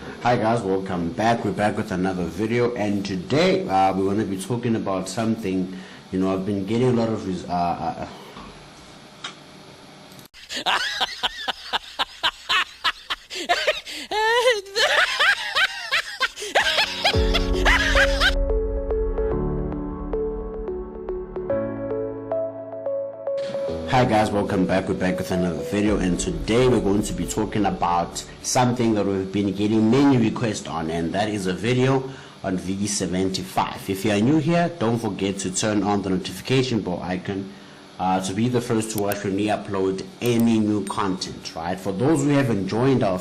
Hi guys, welcome back. We're back with another video, and today we're going to be talking about something. I've been getting a lot of Hi guys, welcome back. We're back with another video, and today we're going to be talking about something that we've been getting many requests on, and that is a video on V75. If you are new here, don't forget to turn on the notification bell icon to be the first to watch when we upload any new content, right? For those who haven't joined our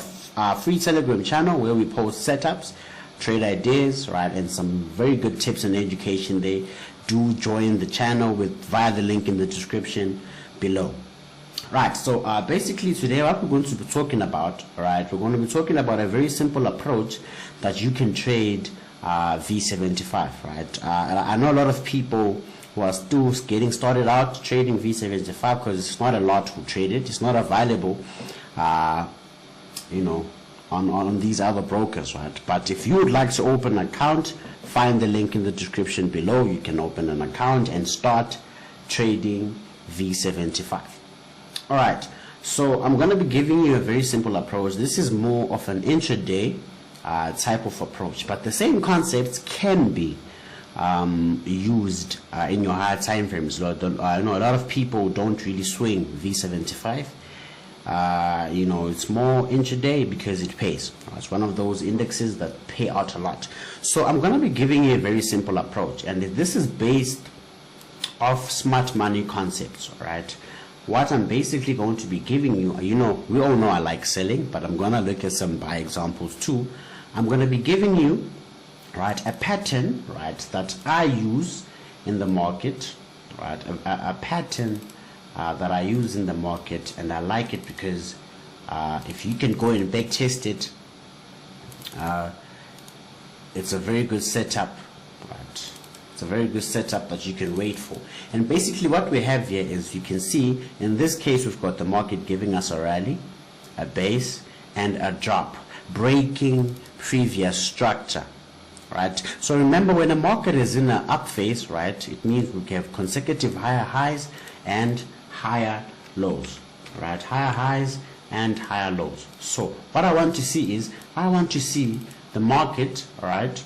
free Telegram channel where we post setups, trade ideas, right, and some very good tips and education there, do join the channel via the link in the description below. Right, so basically today what we're going to be talking about, right, we're going to be talking about a very simple approach that you can trade V75, right? I know a lot of people who are still getting started out trading V75 because it's not a lot who trade it. It's not available on these other brokers, right? But if you would like to open an account, find the link in the description below. You can open an account and start trading V75. All right, so I'm going to be giving you a very simple approach. This is more of an intraday type of approach, but the same concepts can be used in your higher time frames. I know a lot of people don't really swing V75. It's more intraday because it pays. It's one of those indexes that pay out a lot. So I'm going to be giving you a very simple approach, and this is based off smart money concepts. Right, what I'm basically going to be giving you, we all know I like selling, but I'm going to look at some buy examples too. I'm going to be giving you, right, a pattern, right, that I use in the market, right, a pattern that I use in the market, and I like it because if you can go and back test it, it's a very good setup, right? It's a very good setup that you can wait for. And basically what we have here is, you can see in this case we've got the market giving us a rally, a base, and a drop, breaking previous structure, right? So remember, when a market is in an up phase, right, it means we have consecutive higher highs and higher lows, right? Higher highs and higher lows. So what I want to see is, I want to see the market, right,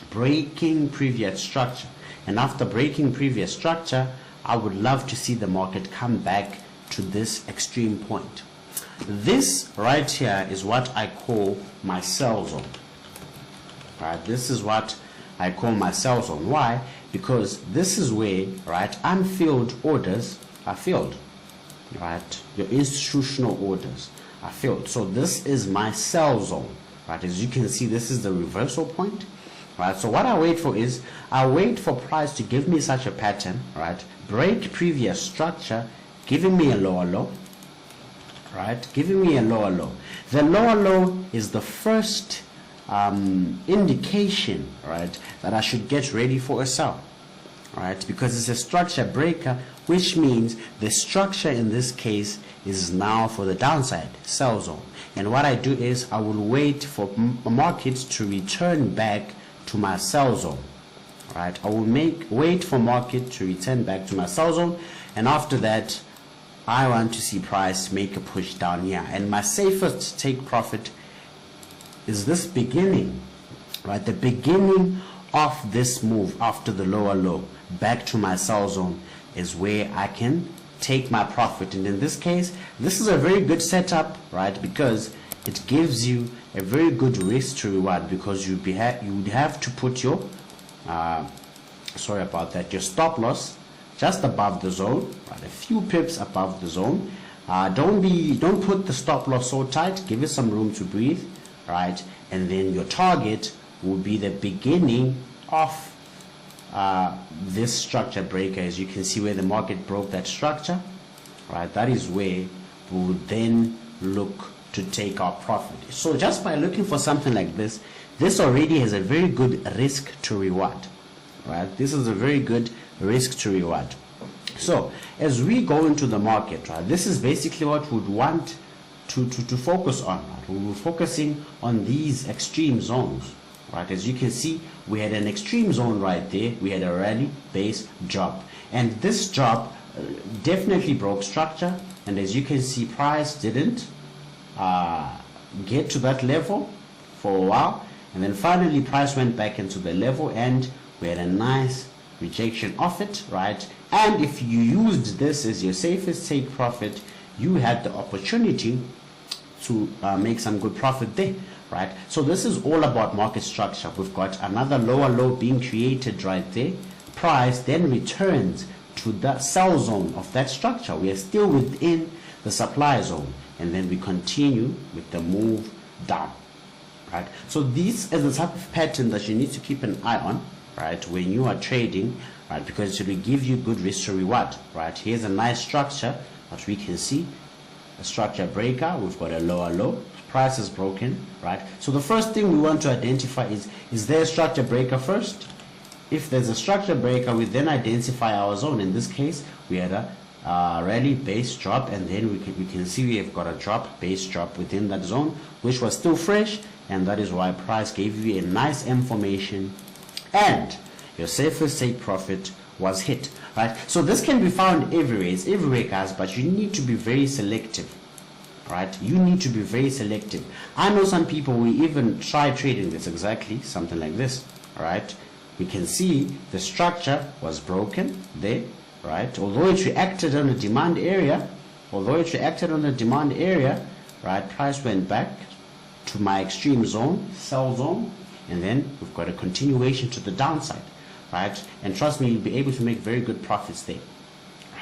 breaking previous structure, and after breaking previous structure, I would love to see the market come back to this extreme point. This right here is what I call my sell zone, right? This is what I call my sell zone. Why? Because this is where, right, unfilled orders are filled, right? Your institutional orders are filled. So this is my sell zone, right? As you can see, this is the reversal point, right? So what I wait for is, I wait for price to give me such a pattern, right, break previous structure, giving me a lower low, right, giving me a lower low. The lower low is the first indication, right, that I should get ready for a sell, right, because it's a structure breaker, which means the structure in this case is now for the downside, sell zone. And what I do is, I will wait for markets to return back to my sell zone, right? I will wait for market to return back to my sell zone, and after that I want to see price make a push down here. And my safest take profit is this beginning, right? The beginning of this move after the lower low back to my sell zone is where I can take my profit. And in this case, this is a very good setup, right, because it gives you a very good risk to reward, because you would have to put your your stop loss just above the zone, right, a few pips above the zone. Don't put the stop loss so tight, give it some room to breathe, right? And then your target will be the beginning of this structure breaker. As you can see where the market broke that structure, right, that is where we would then look to take our profit. So just by looking for something like this, this already has a very good risk to reward, right? This is a very good risk to reward. So as we go into the market, right, this is basically what we would want to focus on. Right? We were focusing on these extreme zones. Right, as you can see, we had an extreme zone right there. We had a rally base drop, and this drop definitely broke structure. And as you can see, price didn't get to that level for a while, and then finally price went back into the level, and we had a nice rejection of it, right? And if you used this as your safest take profit, you had the opportunity to make some good profit there, right? So this is all about market structure. We've got another lower low being created right there. Price then returns to the sell zone of that structure. We are still within the supply zone, and then we continue with the move down, right? So this is the type of pattern that you need to keep an eye on, right, when you are trading, right, because it will give you good risk to reward, right? Here's a nice structure that we can see, a structure breaker. We've got a lower low, price is broken, right? So the first thing we want to identify is there a structure breaker first? If there's a structure breaker, we then identify our zone. In this case, we had a rally base drop, and then we can see we have got a drop, base drop within that zone, which was still fresh, and that is why price gave you a nice information, and your safest take profit was hit, right? So this can be found everywhere. It's everywhere, guys, but you need to be very selective, right? You need to be very selective. I know some people will even try trading this exactly something like this, right? We can see the structure was broken there, right? Although it reacted on the demand area, right, price went back to my extreme zone, sell zone, and then we've got a continuation to the downside, right? And trust me, you'll be able to make very good profits there.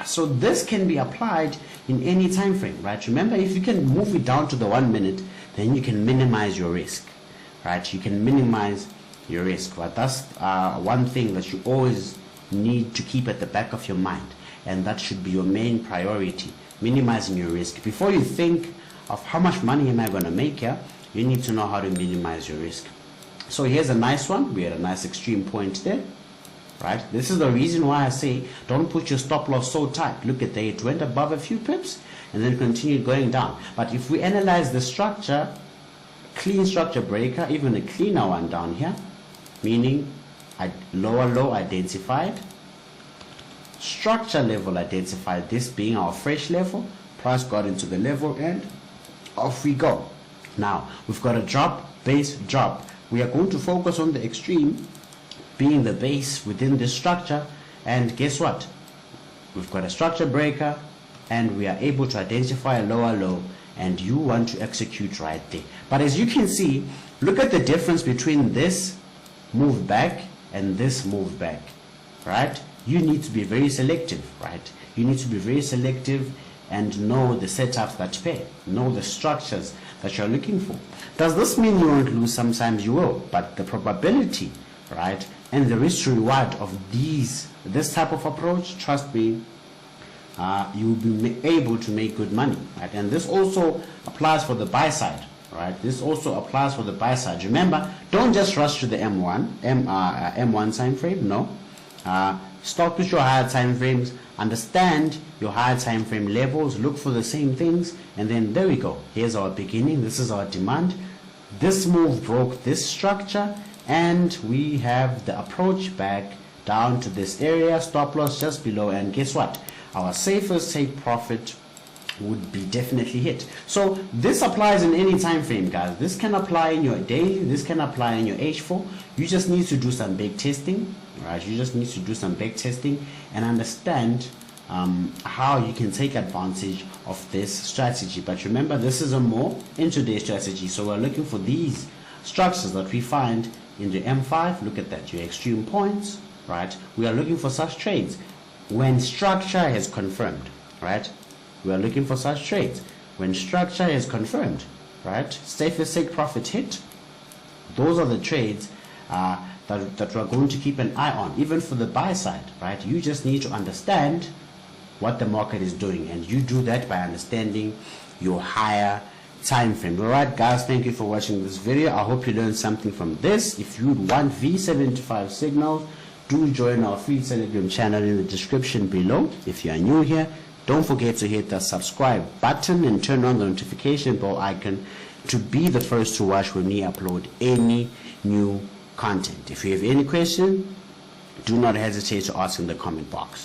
So this can be applied in any time frame, right? Remember, if you can move it down to the 1 minute, then you can minimize your risk, right? You can minimize your risk, but that's one thing that you always need to keep at the back of your mind, and that should be your main priority, minimizing your risk. Before you think of how much money am I going to make here, you need to know how to minimize your risk. So here's a nice one. We had a nice extreme point there, right? This is the reason why I say don't put your stop loss so tight. Look at that, it went above a few pips and then continued going down. But if we analyze the structure, clean structure breaker, even a cleaner one down here, meaning lower low identified, structure level identified, this being our fresh level, price got into the level, and off we go. Now we've got a drop, base drop. We are going to focus on the extreme being the base within this structure, and guess what, we've got a structure breaker and we are able to identify a lower low, and you want to execute right there. But as you can see, look at the difference between this move back and this move back, right? You need to be very selective, right? You need to be very selective and know the setups that pay, know the structures that you're looking for. Does this mean you won't lose? Sometimes you will, but the probability, right, and the risk to reward of this type of approach, trust me, you will be able to make good money, right? And this also applies for the buy side, right? This also applies for the buy side. Remember, don't just rush to the M1 time frame. No, start with your higher time frames, understand your higher time frame levels, look for the same things, and then there we go. Here's our beginning, this is our demand. This move broke this structure, and we have the approach back down to this area, stop loss just below, and guess what, our safest take profit would be definitely hit. So this applies in any time frame, guys. This can apply in your daily, this can apply in your H4. You just need to do some back testing, right? You just need to do some back testing and understand how you can take advantage of this strategy. But remember, this is a more intraday strategy, so we're looking for these structures that we find in the M5. Look at that, your extreme points, right? We are looking for such trades when structure is confirmed, right? We are looking for such trades when structure is confirmed, right? Safest take profit hit. Those are the trades that we're going to keep an eye on, even for the buy side, right? You just need to understand what the market is doing, and you do that by understanding your higher time frame. All right, guys, thank you for watching this video. I hope you learned something from this. If you want V75 signals, do join our free Telegram channel in the description below. If you are new here, Don't forget to hit the subscribe button and turn on the notification bell icon to be the first to watch when we upload any new content. If you have any question, do not hesitate to ask in the comment box.